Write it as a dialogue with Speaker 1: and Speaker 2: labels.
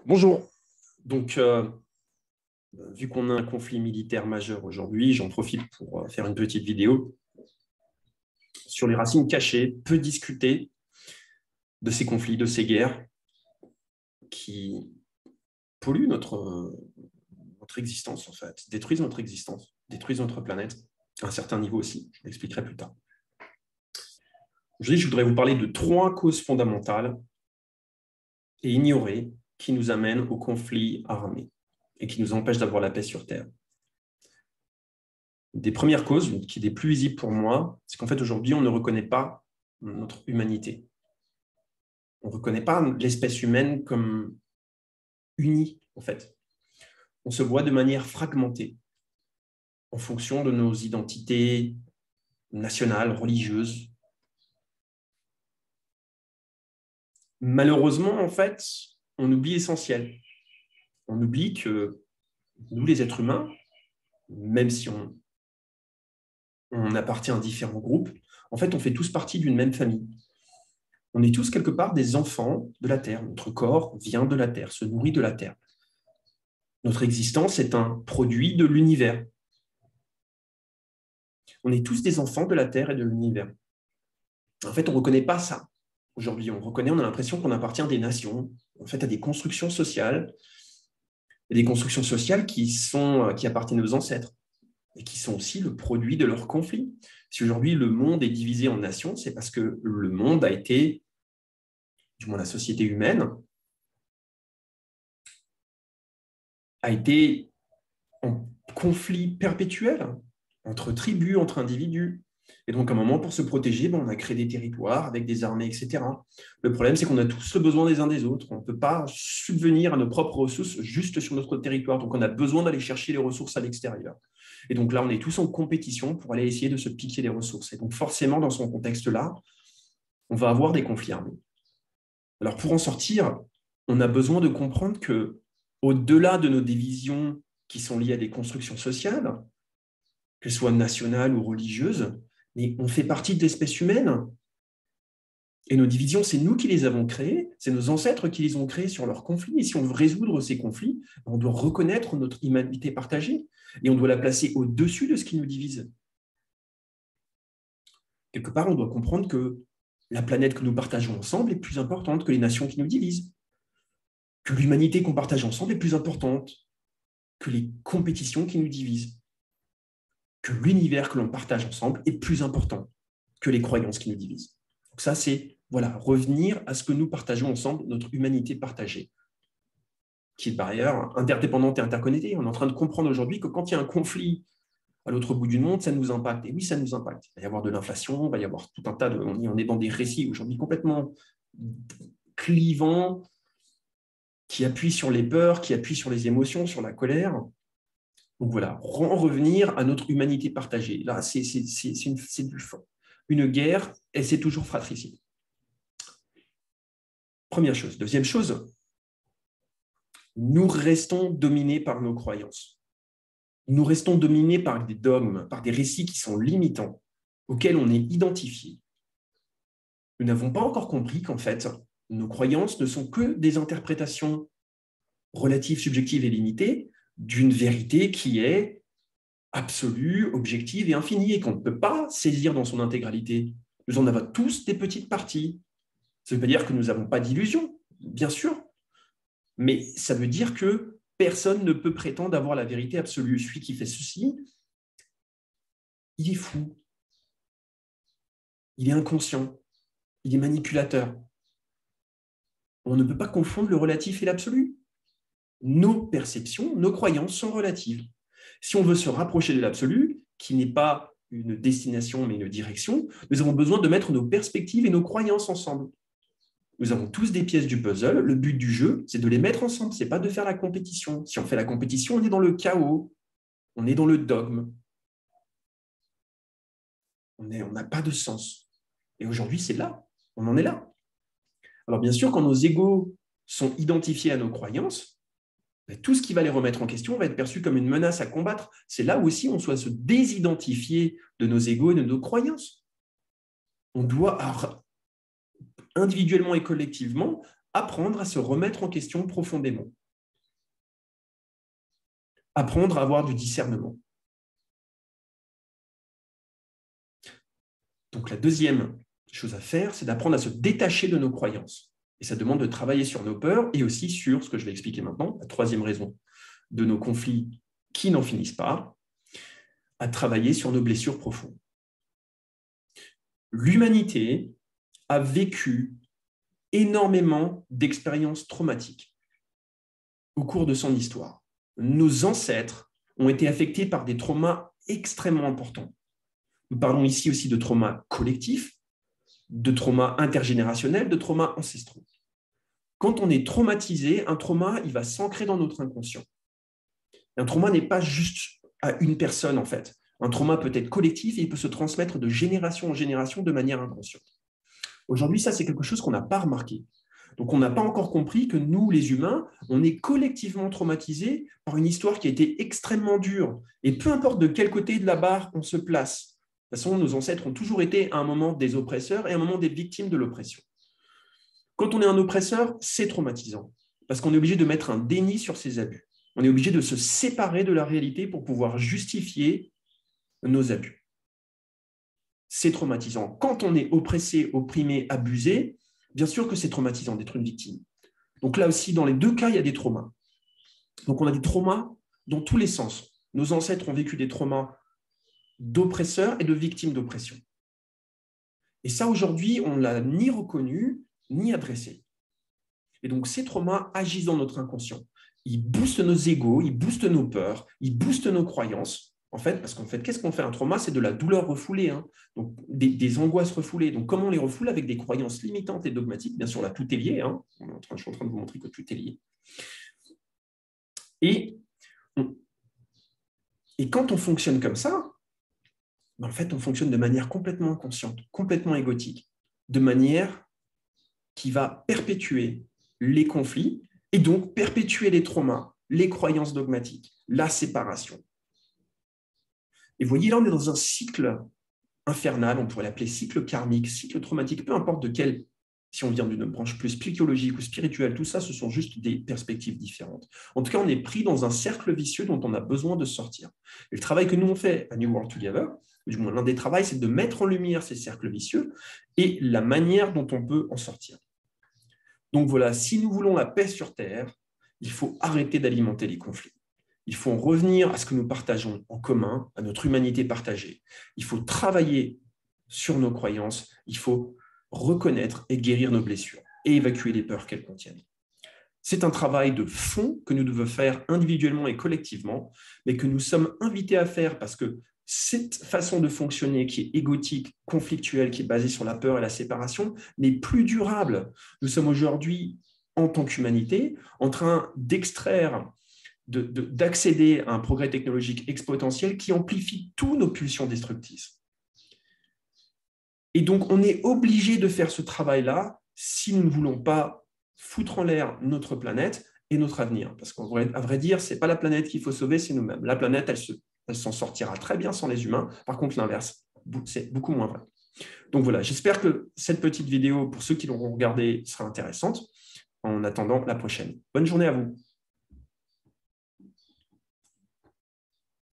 Speaker 1: Bonjour. Donc, vu qu'on a un conflit militaire majeur aujourd'hui, j'en profite pour faire une petite vidéo sur les racines cachées, peu discutées de ces conflits, de ces guerres qui polluent notre existence, en fait, détruisent notre existence, détruisent notre planète, à un certain niveau aussi. Je l'expliquerai plus tard. Aujourd'hui, je voudrais vous parler de 3 causes fondamentales et ignorées qui nous amènent au conflit armé et qui nous empêchent d'avoir la paix sur Terre. Des premières causes, qui est des plus visibles pour moi, c'est qu'en fait, aujourd'hui, on ne reconnaît pas notre humanité. On ne reconnaît pas l'espèce humaine comme unie, en fait. On se voit de manière fragmentée, en fonction de nos identités nationales, religieuses. Malheureusement, en fait, on oublie l'essentiel. On oublie que nous, les êtres humains, même si on appartient à différents groupes, en fait, on fait tous partie d'une même famille. On est tous quelque part des enfants de la Terre. Notre corps vient de la Terre, se nourrit de la Terre. Notre existence est un produit de l'univers. On est tous des enfants de la Terre et de l'univers. En fait, on ne reconnaît pas ça. Aujourd'hui, on a l'impression qu'on appartient à des nations, en fait, à des constructions sociales, et des constructions sociales qui appartiennent aux ancêtres et qui sont aussi le produit de leurs conflits. Si aujourd'hui le monde est divisé en nations, c'est parce que le monde a été, du moins la société humaine, a été en conflit perpétuel entre tribus, entre individus. Et donc, à un moment, pour se protéger, on a créé des territoires avec des armées, etc. Le problème, c'est qu'on a tous le besoin les uns des autres. On ne peut pas subvenir à nos propres ressources juste sur notre territoire. Donc, on a besoin d'aller chercher les ressources à l'extérieur. Et donc là, on est tous en compétition pour aller essayer de se piquer les ressources. Et donc, forcément, dans son contexte-là, on va avoir des conflits armés. Alors, pour en sortir, on a besoin de comprendre que, au-delà de nos divisions qui sont liées à des constructions sociales, qu'elles soient nationales ou religieuses, mais on fait partie de l'espèce humaine. Et nos divisions, c'est nous qui les avons créées, c'est nos ancêtres qui les ont créées sur leurs conflits. Et si on veut résoudre ces conflits, on doit reconnaître notre humanité partagée et on doit la placer au-dessus de ce qui nous divise. Quelque part, on doit comprendre que la planète que nous partageons ensemble est plus importante que les nations qui nous divisent, que l'humanité qu'on partage ensemble est plus importante que les compétitions qui nous divisent, que l'univers que l'on partage ensemble est plus important que les croyances qui nous divisent. Donc ça, c'est revenir à ce que nous partageons ensemble, notre humanité partagée, qui est par ailleurs interdépendante et interconnectée. On est en train de comprendre aujourd'hui que quand il y a un conflit à l'autre bout du monde, ça nous impacte. Et oui, ça nous impacte. Il va y avoir de l'inflation, il va y avoir tout un tas de... On est dans des récits aujourd'hui complètement clivants, qui appuient sur les peurs, qui appuient sur les émotions, sur la colère. Donc voilà, revenir à notre humanité partagée. Là, c'est une guerre et c'est toujours fratricide. Première chose. Deuxième chose, nous restons dominés par nos croyances. Nous restons dominés par des dogmes, par des récits qui sont limitants, auxquels on est identifié. Nous n'avons pas encore compris qu'en fait, nos croyances ne sont que des interprétations relatives, subjectives et limitées d'une vérité qui est absolue, objective et infinie et qu'on ne peut pas saisir dans son intégralité. Nous en avons tous des petites parties. Ça ne veut pas dire que nous n'avons pas d'illusions, bien sûr, mais ça veut dire que personne ne peut prétendre avoir la vérité absolue. Celui qui fait ceci, il est fou, il est inconscient, il est manipulateur. On ne peut pas confondre le relatif et l'absolu. Nos perceptions, nos croyances sont relatives. Si on veut se rapprocher de l'absolu, qui n'est pas une destination mais une direction, nous avons besoin de mettre nos perspectives et nos croyances ensemble. Nous avons tous des pièces du puzzle. Le but du jeu, c'est de les mettre ensemble, ce n'est pas de faire la compétition. Si on fait la compétition, on est dans le chaos, on est dans le dogme. On n'a pas de sens. Et aujourd'hui, c'est là, on en est là. Alors bien sûr, quand nos égos sont identifiés à nos croyances, tout ce qui va les remettre en question va être perçu comme une menace à combattre. C'est là aussi on doit se désidentifier de nos égos et de nos croyances. On doit individuellement et collectivement apprendre à se remettre en question profondément. Apprendre à avoir du discernement. Donc, la deuxième chose à faire, c'est d'apprendre à se détacher de nos croyances. Et ça demande de travailler sur nos peurs et aussi sur ce que je vais expliquer maintenant, la troisième raison de nos conflits qui n'en finissent pas, à travailler sur nos blessures profondes. L'humanité a vécu énormément d'expériences traumatiques au cours de son histoire. Nos ancêtres ont été affectés par des traumas extrêmement importants. Nous parlons ici aussi de traumas collectifs, de traumas intergénérationnels, de traumas ancestraux. Quand on est traumatisé, un trauma, il va s'ancrer dans notre inconscient. Un trauma n'est pas juste à une personne, en fait. Un trauma peut être collectif et il peut se transmettre de génération en génération de manière inconsciente. Aujourd'hui, ça, c'est quelque chose qu'on n'a pas remarqué. Donc, on n'a pas encore compris que nous, les humains, on est collectivement traumatisés par une histoire qui a été extrêmement dure. Et peu importe de quel côté de la barre on se place. De toute façon, nos ancêtres ont toujours été à un moment des oppresseurs et à un moment des victimes de l'oppression. Quand on est un oppresseur, c'est traumatisant, parce qu'on est obligé de mettre un déni sur ses abus. On est obligé de se séparer de la réalité pour pouvoir justifier nos abus. C'est traumatisant. Quand on est oppressé, opprimé, abusé, bien sûr que c'est traumatisant d'être une victime. Donc là aussi, dans les deux cas, il y a des traumas. Donc on a des traumas dans tous les sens. Nos ancêtres ont vécu des traumas d'oppresseurs et de victimes d'oppression. Et ça, aujourd'hui, on ne l'a ni reconnu, ni adressé. Et donc, ces traumas agissent dans notre inconscient. Ils boostent nos égos, ils boostent nos peurs, ils boostent nos croyances. En fait, parce qu'en fait, qu'est-ce qu'on fait? Un trauma, c'est de la douleur refoulée, hein. Donc, des angoisses refoulées. Donc, comment on les refoule? Avec des croyances limitantes et dogmatiques. Bien sûr, là, tout est lié, hein. Je suis en train de vous montrer que tout est lié. Et quand on fonctionne comme ça, en fait, on fonctionne de manière complètement inconsciente, complètement égotique, de manière qui va perpétuer les conflits et donc perpétuer les traumas, les croyances dogmatiques, la séparation. Et vous voyez, là, on est dans un cycle infernal, on pourrait l'appeler cycle karmique, cycle traumatique, peu importe de quel, si on vient d'une branche plus psychologique ou spirituelle, tout ça, ce sont juste des perspectives différentes. En tout cas, on est pris dans un cercle vicieux dont on a besoin de sortir. Et le travail que nous, on fait à New World Together, du moins l'un des travaux, c'est de mettre en lumière ces cercles vicieux et la manière dont on peut en sortir. Donc voilà, si nous voulons la paix sur Terre, il faut arrêter d'alimenter les conflits. Il faut en revenir à ce que nous partageons en commun, à notre humanité partagée. Il faut travailler sur nos croyances. Il faut reconnaître et guérir nos blessures et évacuer les peurs qu'elles contiennent. C'est un travail de fond que nous devons faire individuellement et collectivement, mais que nous sommes invités à faire parce que cette façon de fonctionner qui est égotique, conflictuelle, qui est basée sur la peur et la séparation, n'est plus durable. Nous sommes aujourd'hui, en tant qu'humanité, en train d'extraire, d'accéder à un progrès technologique exponentiel qui amplifie tous nos pulsions destructrices. Et donc, on est obligé de faire ce travail-là si nous ne voulons pas foutre en l'air notre planète et notre avenir. Parce qu'à vrai dire, ce n'est pas la planète qu'il faut sauver, c'est nous-mêmes. La planète, elle s'en sortira très bien sans les humains. Par contre, l'inverse, c'est beaucoup moins vrai. Donc voilà, j'espère que cette petite vidéo, pour ceux qui l'auront regardée, sera intéressante. En attendant la prochaine. Bonne journée à vous.